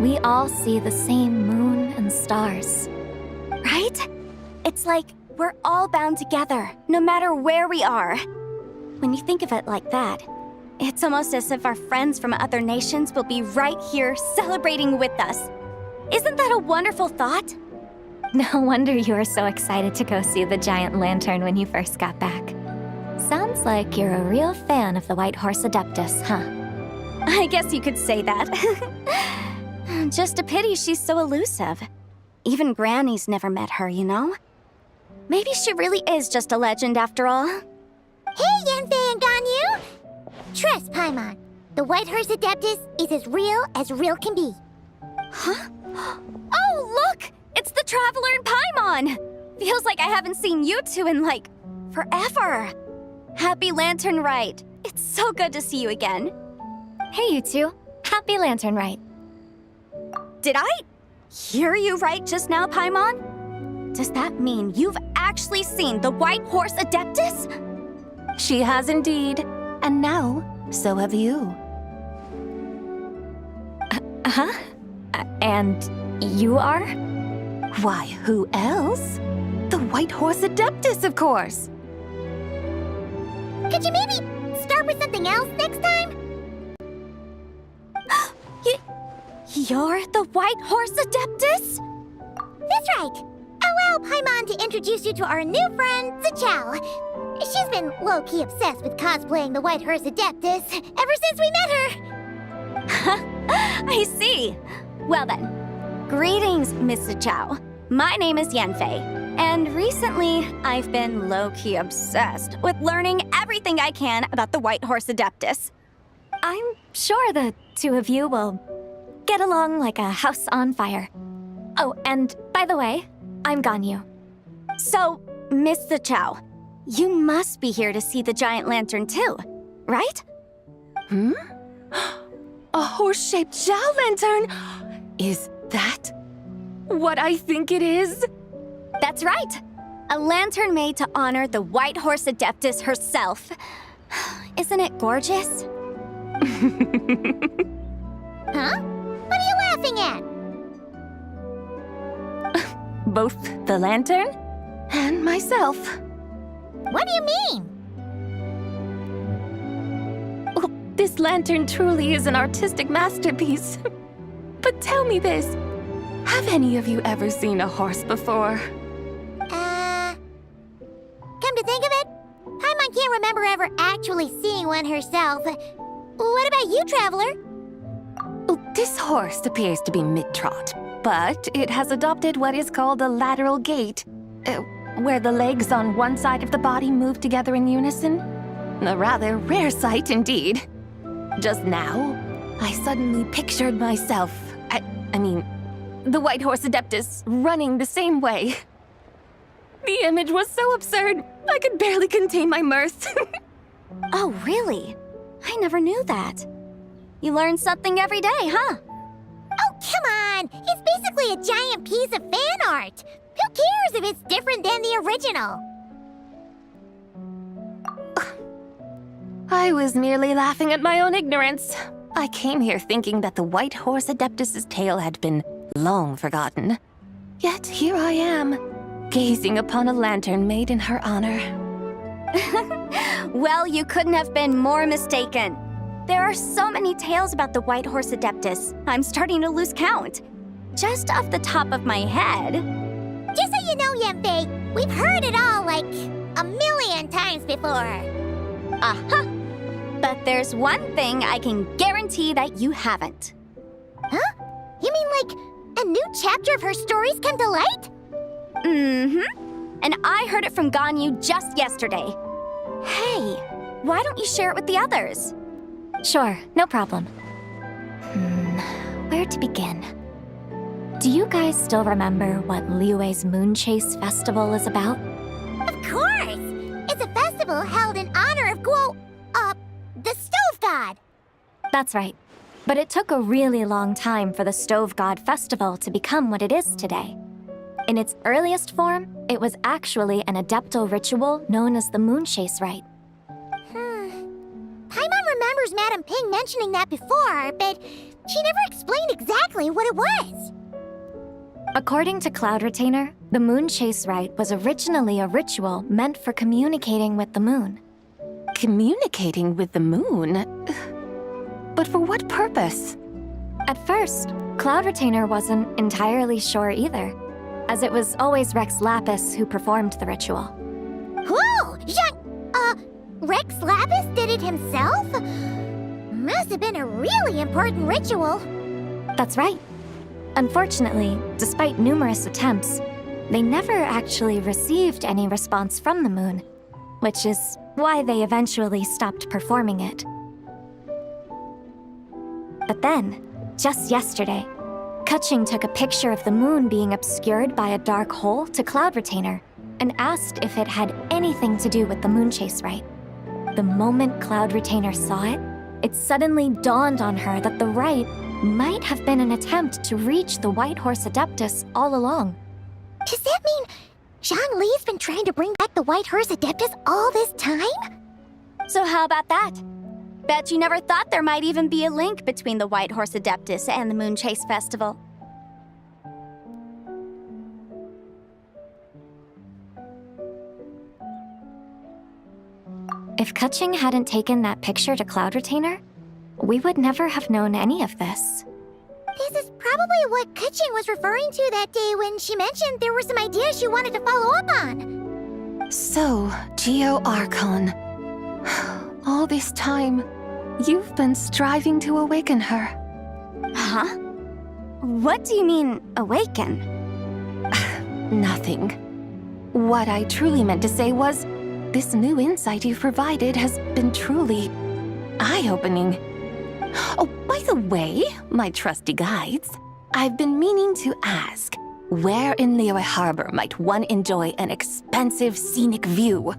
we all see the same moon and stars. Right? It's like we're all bound together, no matter where we are. When you think of it like that, it's almost as if our friends from other nations will be right here celebrating with us. Isn't that a wonderful thought? No wonder you were so excited to go see the giant lantern when you first got back. Sounds like you're a real fan of the Whitehorse Adeptus, huh? I guess you could say that. Just a pity she's so elusive. Even Granny's never met her, you know? Maybe she really is just a legend after all. Hey, Yanfei and Ganyu! Trust, Paimon. The Whitehorse Adeptus is as real can be. Huh? Oh, look! It's It's the Traveler and Paimon! Feels like I haven't seen you two in, like, forever. Happy Lantern Rite. It's so good to see you again. Hey, you two. Happy Lantern Rite. Did I hear you right just now, Paimon? Does that mean you've actually seen the White Horse Adeptus? She has indeed. And now, so have you. And you are? Why, who else? The White Horse Adeptus, of course. Could you maybe start with something else next time? You're the White Horse Adeptus? That's right. Allow Paimon to introduce you to our new friend, Zachao. She's been low-key obsessed with cosplaying the White Horse Adeptus ever since we met her. I see. Well then, greetings, Miss Zachao. My name is Yanfei, and recently I've been low-key obsessed with learning everything I can about the White Horse Adeptus. I'm sure the two of you will get along like a house on fire. Oh, and by the way, I'm Ganyu. So, Miss Zachao, you must be here to see the giant lantern too, right? A horse-shaped Zhao lantern? Is that what I think it is? That's right. A lantern made to honor the White Horse Adeptus herself. Isn't it gorgeous? Huh? What are you laughing at? Both the lantern and myself. What do you mean? Oh, this lantern truly is an artistic masterpiece. But tell me this, have any of you ever seen a horse before? Come to think of it, Paimon can't remember ever actually seeing one herself. What about you, Traveler? Oh, this horse appears to be mid-trot, but it has adopted what is called a lateral gait, where the legs on one side of the body move together in unison. A rather rare sight indeed. Just now, I suddenly pictured myself, I mean, the White Horse Adeptus running the same way. The image was so absurd, I could barely contain my mirth. Oh, really? I never knew that. You learn something every day, huh? Oh, come on! It's basically a giant piece of fan art! Who cares if it's different than the original? I was merely laughing at my own ignorance. I came here thinking that the White Horse Adeptus's tale had been long forgotten. Yet here I am, gazing upon a lantern made in her honor. Well, you couldn't have been more mistaken. There are so many tales about the White Horse Adeptus, I'm starting to lose count. Just off the top of my head... Just so you know, Yanfei, we've heard it all like a million times before. Uh-huh. But there's one thing I can guarantee that you haven't. Huh? You mean like a new chapter of her stories come to light? Mm-hmm. And I heard it from Ganyu just yesterday. Hey, why don't you share it with the others? Sure, no problem. Where to begin? Do you guys still remember what Liyue's Moon Chase Festival is about? Of course! It's a festival held in honor of the Stove God! That's right. But it took a really long time for the Stove God Festival to become what it is today. In its earliest form, it was actually an adeptal ritual known as the Moon Chase Rite. Paimon remembers Madame Ping mentioning that before, but she never explained exactly what it was. According to Cloud Retainer, the Moon Chase Rite was originally a ritual meant for communicating with the moon. Communicating with the moon? But for what purpose? At first, Cloud Retainer wasn't entirely sure either, as it was always Rex Lapis who performed the ritual. Whoa! Rex Lapis did it himself? Must have been a really important ritual. That's right. Unfortunately, despite numerous attempts, they never actually received any response from the moon, which is why they eventually stopped performing it. But then, just yesterday, Kaching took a picture of the moon being obscured by a dark hole to Cloud Retainer and asked if it had anything to do with the moon chase rite. The moment Cloud Retainer saw it, it suddenly dawned on her that the rite might have been an attempt to reach the White Horse Adeptus all along. Does that mean Zhang Li's been trying to bring back the White Horse Adeptus all this time? So how about that? Bet you never thought there might even be a link between the White Horse Adeptus and the Moon Chase Festival. If Kaching hadn't taken that picture to Cloud Retainer, we would never have known any of this. This is probably what Kaching was referring to that day when she mentioned there were some ideas she wanted to follow up on. So, Geo Archon. All this time, you've been striving to awaken her. Huh? What do you mean, awaken? Nothing. What I truly meant to say was, this new insight you've provided has been truly eye-opening. Oh, by the way, my trusty guides, I've been meaning to ask, where in Liyue Harbor might one enjoy an expansive scenic view?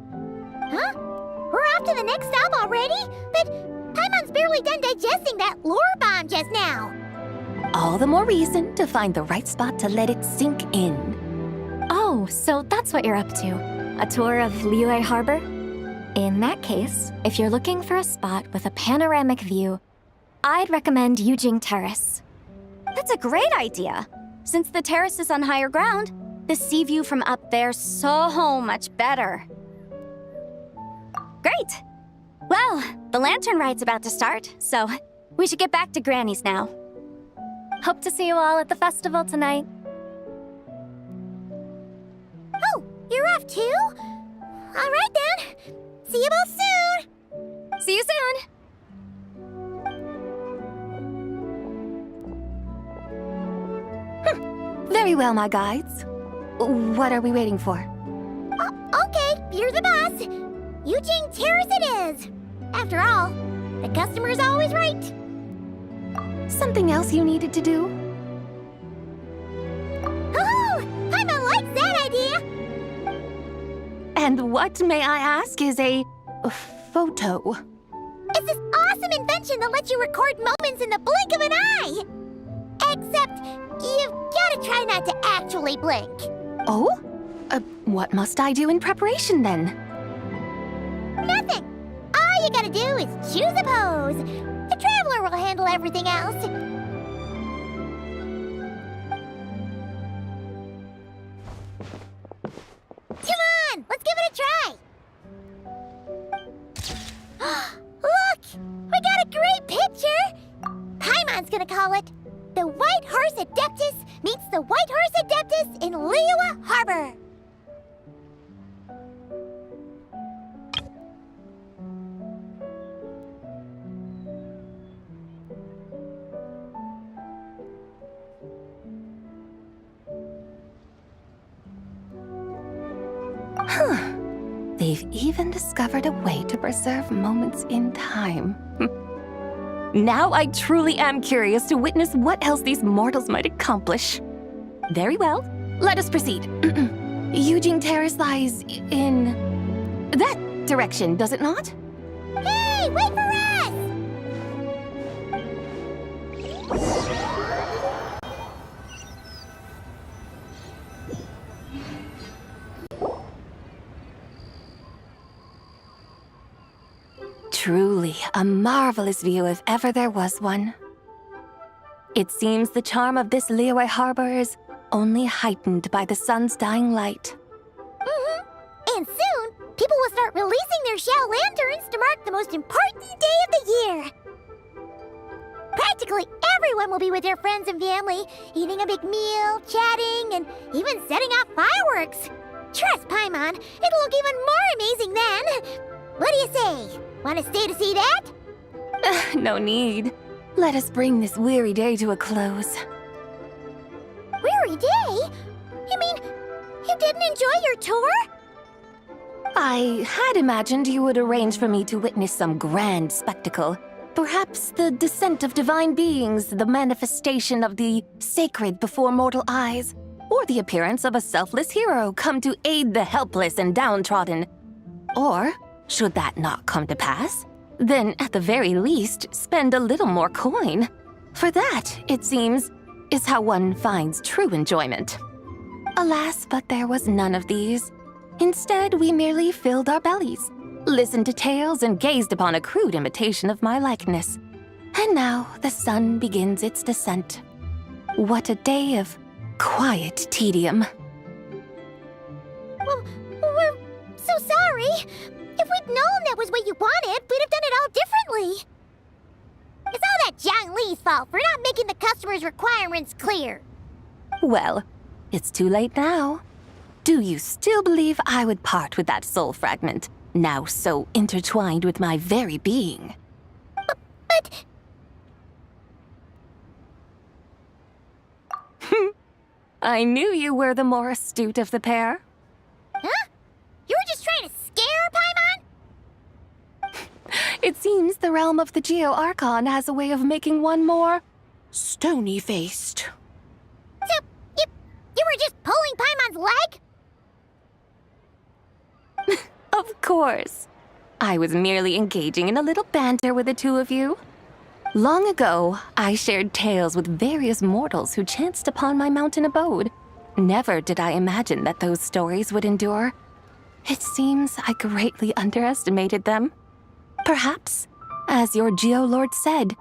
Huh? We're off to the next stop already? But Paimon's barely done digesting that lore bomb just now. All the more reason to find the right spot to let it sink in. Oh, so that's what you're up to. A tour of Liyue Harbor? In that case, if you're looking for a spot with a panoramic view, I'd recommend Yujing Terrace. That's a great idea. Since the terrace is on higher ground, the sea view from up there's so much better. Great! Well, the lantern ride's about to start, so we should get back to Granny's now. Hope to see you all at the festival tonight. Oh, you're off too? All right then. See you both soon. See you soon! Very well, my guides. What are we waiting for? Okay, you're the boss. Yujing Terrace it is. After all, the customer's always right. Something else you needed to do? Oh, Paimon likes that idea. And what, may I ask, is a photo? It's this awesome invention that lets you record moments in the blink of an eye. Except, you've gotta try not to actually blink. Oh? What must I do in preparation then? Nothing. All you gotta do is choose a pose. The Traveler will handle everything else. Come on, let's give it a try. Look, we got a great picture. Paimon's gonna call it The White Horse Adeptus Meets the White Horse Adeptus in Liyue Harbor. They've even discovered a way to preserve moments in time. Now I truly am curious to witness what else these mortals might accomplish. Very well, let us proceed. Yujing Terrace lies in that direction, does it not? Hey, wait for us! Truly a marvelous view if ever there was one. It seems the charm of this Liyue Harbor is only heightened by the sun's dying light. And soon, people will start releasing their shell lanterns to mark the most important day of the year. Practically everyone will be with their friends and family, eating a big meal, chatting, and even setting off fireworks. Trust Paimon, it'll look even more amazing then. What do you say? Want to stay to see that? No need. Let us bring this weary day to a close. Weary day? You mean, you didn't enjoy your tour? I had imagined you would arrange for me to witness some grand spectacle. Perhaps the descent of divine beings, the manifestation of the sacred before mortal eyes, or the appearance of a selfless hero come to aid the helpless and downtrodden. Or, should that not come to pass, then at the very least spend a little more coin. For that, it seems, is how one finds true enjoyment. Alas, but there was none of these. Instead, we merely filled our bellies, listened to tales, and gazed upon a crude imitation of my likeness. And now the sun begins its descent. What a day of quiet tedium. Well, we're so sorry. If we'd known that was what you wanted, we'd have done it all differently. It's all that Zhang Li's fault for not making the customer's requirements clear. Well, it's too late now. Do you still believe I would part with that soul fragment, now so intertwined with my very being? But... I knew you were the more astute of the pair. Huh? You were just trying to scare Paimon? It seems the realm of the Geo-Archon has a way of making one more stony-faced. So, you were just pulling Paimon's leg? Of course. I was merely engaging in a little banter with the two of you. Long ago, I shared tales with various mortals who chanced upon my mountain abode. Never did I imagine that those stories would endure. It seems I greatly underestimated them. Perhaps, as your Geolord said,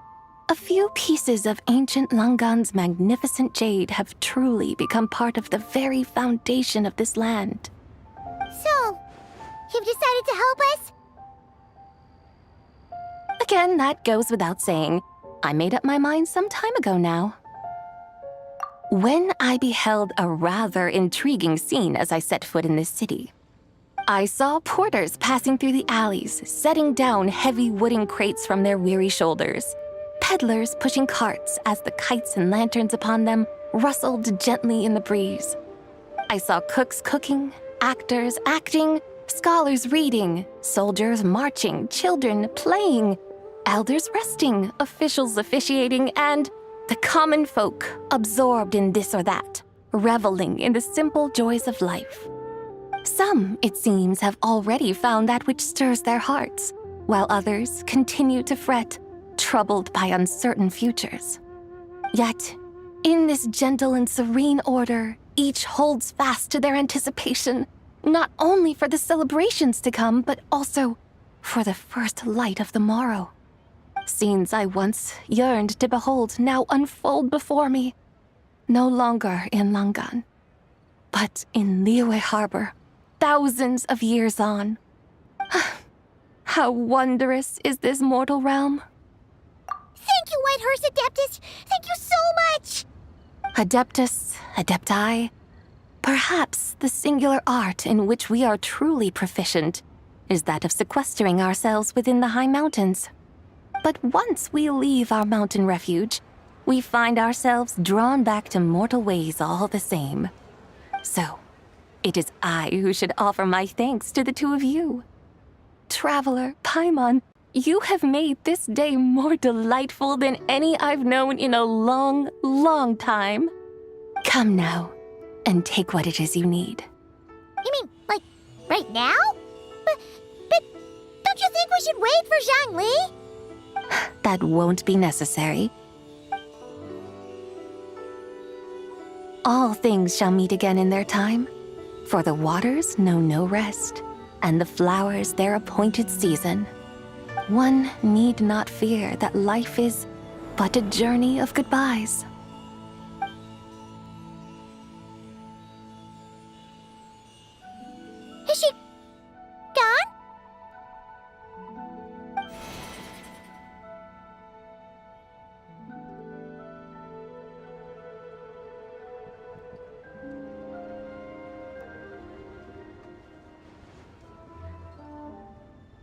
a few pieces of ancient Langan's magnificent jade have truly become part of the very foundation of this land. So, you've decided to help us? Again, that goes without saying. I made up my mind some time ago now. When I beheld a rather intriguing scene as I set foot in this city, I saw porters passing through the alleys, setting down heavy wooden crates from their weary shoulders, peddlers pushing carts as the kites and lanterns upon them rustled gently in the breeze. I saw cooks cooking, actors acting, scholars reading, soldiers marching, children playing, elders resting, officials officiating, and the common folk absorbed in this or that, reveling in the simple joys of life. Some, it seems, have already found that which stirs their hearts, while others continue to fret, troubled by uncertain futures. Yet, in this gentle and serene order, each holds fast to their anticipation, not only for the celebrations to come, but also for the first light of the morrow. Scenes I once yearned to behold now unfold before me, no longer in Langan, but in Liyue Harbor, thousands of years on. How wondrous is this mortal realm! Thank you, Whitehurst Adeptus! Thank you so much! Adeptus, Adepti, perhaps the singular art in which we are truly proficient is that of sequestering ourselves within the high mountains. But once we leave our mountain refuge, we find ourselves drawn back to mortal ways all the same. So, it is I who should offer my thanks to the two of you. Traveler, Paimon, you have made this day more delightful than any I've known in a long, long time. Come now, and take what it is you need. You mean, like, right now? But don't you think we should wait for Zhang Li? That won't be necessary. All things shall meet again in their time, for the waters know no rest, and the flowers their appointed season. One need not fear that life is but a journey of goodbyes. Is she gone?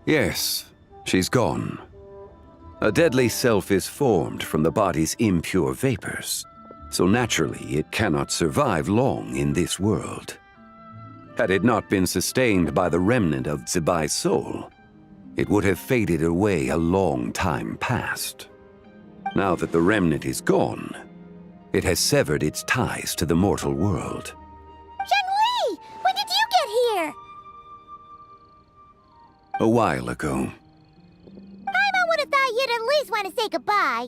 Yes, she's gone. A deadly self is formed from the body's impure vapors, so naturally it cannot survive long in this world. Had it not been sustained by the remnant of Zibai's soul, it would have faded away a long time past. Now that the remnant is gone, it has severed its ties to the mortal world. Zhengli! When did you get here? A while ago. Paimon would have thought you'd at least want to say goodbye.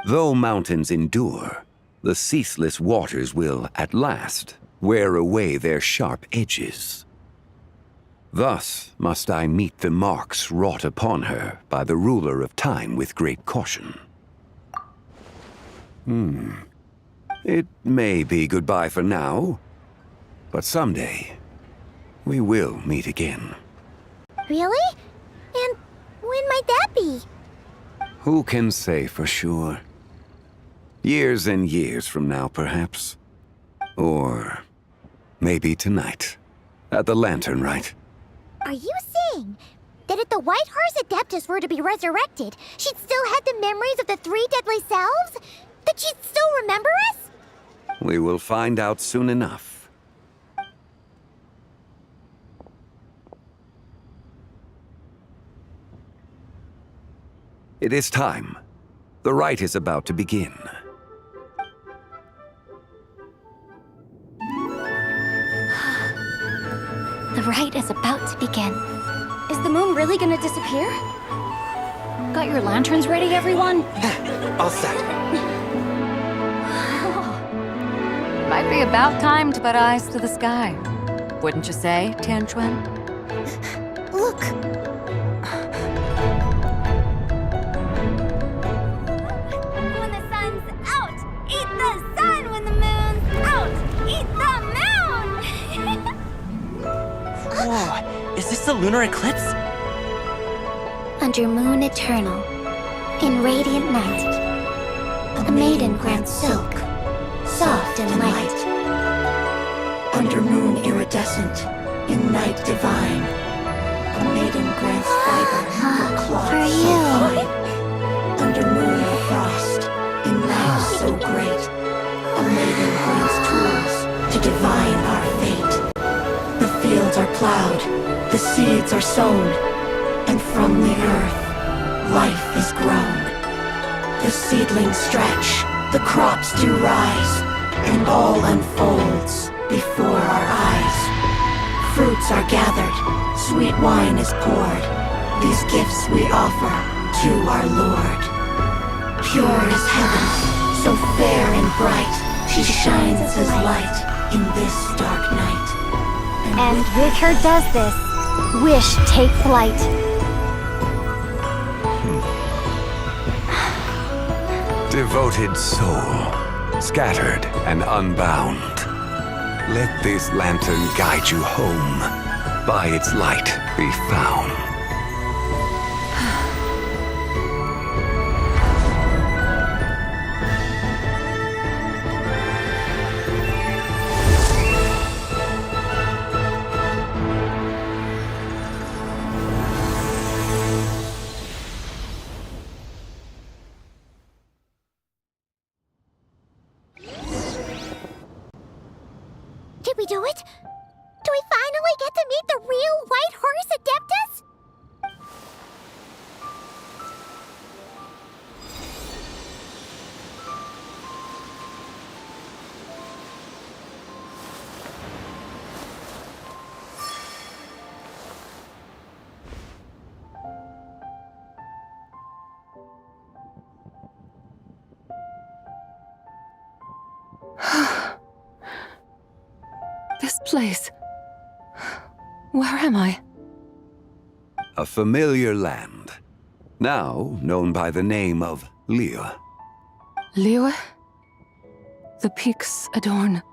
Though mountains endure, the ceaseless waters will, at last, wear away their sharp edges. Thus must I meet the marks wrought upon her by the ruler of time with great caution. It may be goodbye for now, but someday we will meet again. Really? And when might that be? Who can say for sure? Years and years from now, perhaps. Or maybe tonight, at the Lanternlit. Are you saying that if the White Horse Adeptus were to be resurrected, she'd still have the memories of the three deadly selves? That she'd still remember us? We will find out soon enough. It is time. The rite is about to begin. The rite is about to begin. Is the moon really gonna disappear? Got your lanterns ready, everyone? All set. Might be about time to put eyes to the sky. Wouldn't you say, Tianchuan? Look! When the sun's out, eat the sun. When the moon's out, eat the moon. Whoa, is this the lunar eclipse? Under moon eternal, in radiant night, a maiden grants silk, soft and light. Under moon iridescent, in night divine, a maiden grants fiber or cloth For so you. fine. Under moon of frost, in night so great, a maiden grants tools to divine our fate. The fields are plowed, the seeds are sown, and from the earth, life is grown. The seedlings stretch, the crops do rise, and all unfolds before our eyes. Fruits are gathered, sweet wine is poured. These gifts we offer to our Lord. Pure is heaven, so fair and bright. She shines as light in this dark night. And with her does this, wish take flight. Devoted soul, scattered and unbound. Let this lantern guide you home. By its light be found. Did we do it? Do we finally get to meet the real White Horse Adeptus? This place. Where am I? A familiar land, now known by the name of Liyue. Liyue? The peaks adorn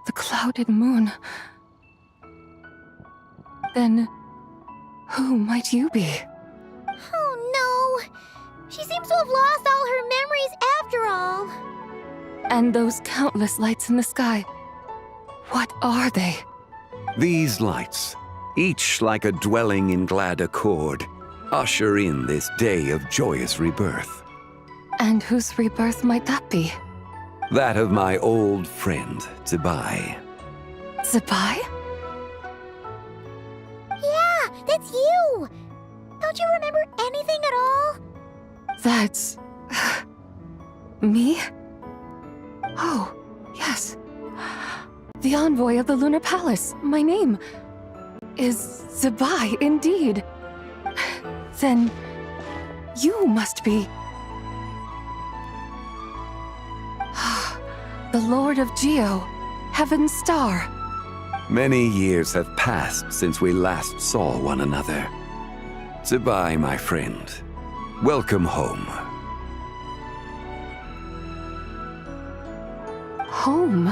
the clouded moon. Then, who might you be? Oh no! She seems to have lost all her memories after all. And those countless lights in the sky. What are they? These lights, each like a dwelling in glad accord, usher in this day of joyous rebirth. And whose rebirth might that be? That of my old friend, Zibai. Zibai? Yeah, that's you! That's... me? Oh, yes. The envoy of the Lunar Palace. My name is Zabai, indeed. Then you must be... the Lord of Geo, Heaven's Star. Many years have passed since we last saw one another. Zabai, my friend. Welcome home. Home?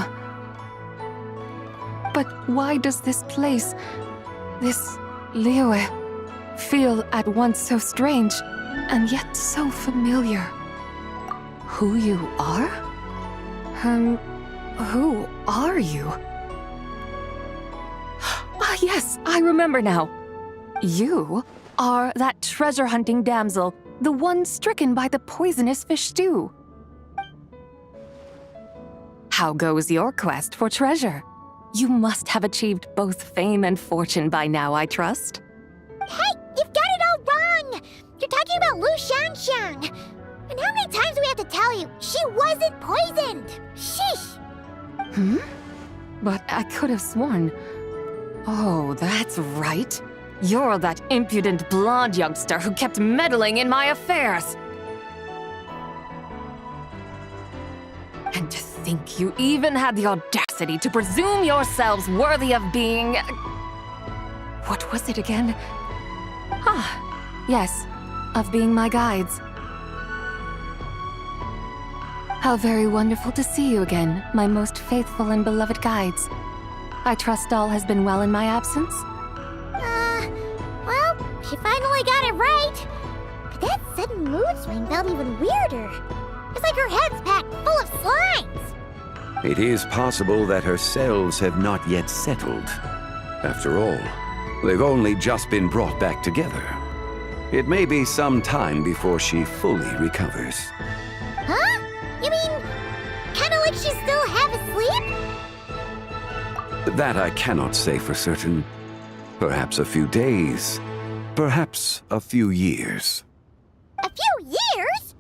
But why does this place, this Liyue, feel at once so strange and yet so familiar? Who you are? Who are you? Ah, yes, I remember now. You are that treasure-hunting damsel, the one stricken by the poisonous fish stew. How goes your quest for treasure? You must have achieved both fame and fortune by now, I trust. Hey, you've got it all wrong! You're talking about Lu Xiangxiang. And how many times do we have to tell you? She wasn't poisoned! Sheesh! But I could have sworn... Oh, that's right. You're that impudent blonde youngster who kept meddling in my affairs. And to think you even had the audacity to presume yourselves worthy of being... What was it again? Ah, yes, of being my guides. How very wonderful to see you again, my most faithful and beloved guides. I trust all has been well in my absence? Well, she finally got it right. But that sudden mood swing felt even weirder. It's like her head's packed full of slimes. It is possible that her cells have not yet settled. After all, they've only just been brought back together. It may be some time before she fully recovers. Huh? You mean, kinda like she's still half asleep? That I cannot say for certain. Perhaps a few days, perhaps a few years. A few years?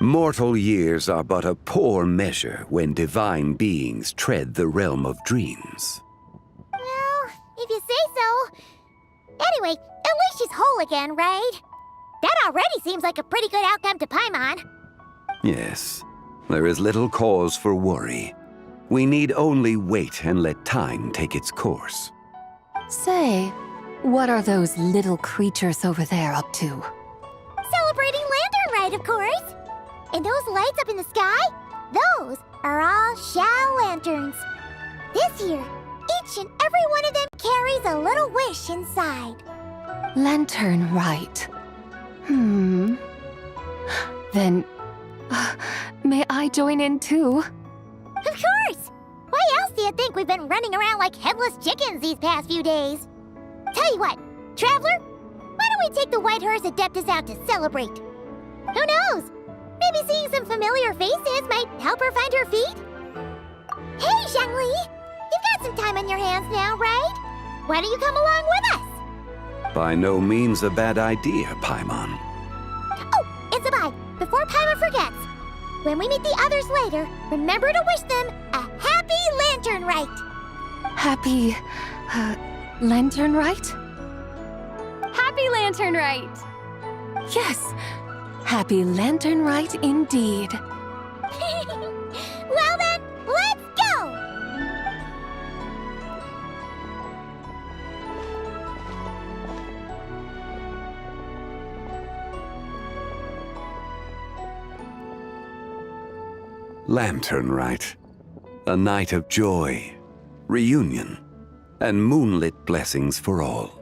Mortal years are but a poor measure when divine beings tread the realm of dreams. Well, if you say so. Anyway, at least she's whole again, right? That already seems like a pretty good outcome to Paimon. Yes, there is little cause for worry. We need only wait and let time take its course. Say, what are those little creatures over there up to? Celebrating Lanternlit, of course. And those lights up in the sky? Those are all Xiao lanterns. This year, each and every one of them carries a little wish inside. Lanternlit. Then, may I join in too? Of course! Why else do you think we've been running around like headless chickens these past few days? Tell you what, Traveler, why don't we take the White Horse Adeptus out to celebrate? Who knows? Maybe seeing some familiar faces might help her find her feet? Hey, Xiangli! You've got some time on your hands now, right? Why don't you come along with us? By no means a bad idea, Paimon. Oh, and Zabai, before Paimon forgets, when we meet the others later, remember to wish them a happy Lanternlit! Happy... Lanternlit? Happy Lanternlit! Yes! Happy Lanternlit indeed. Well then, let's go! Lanternlit. A night of joy, reunion, and moonlit blessings for all.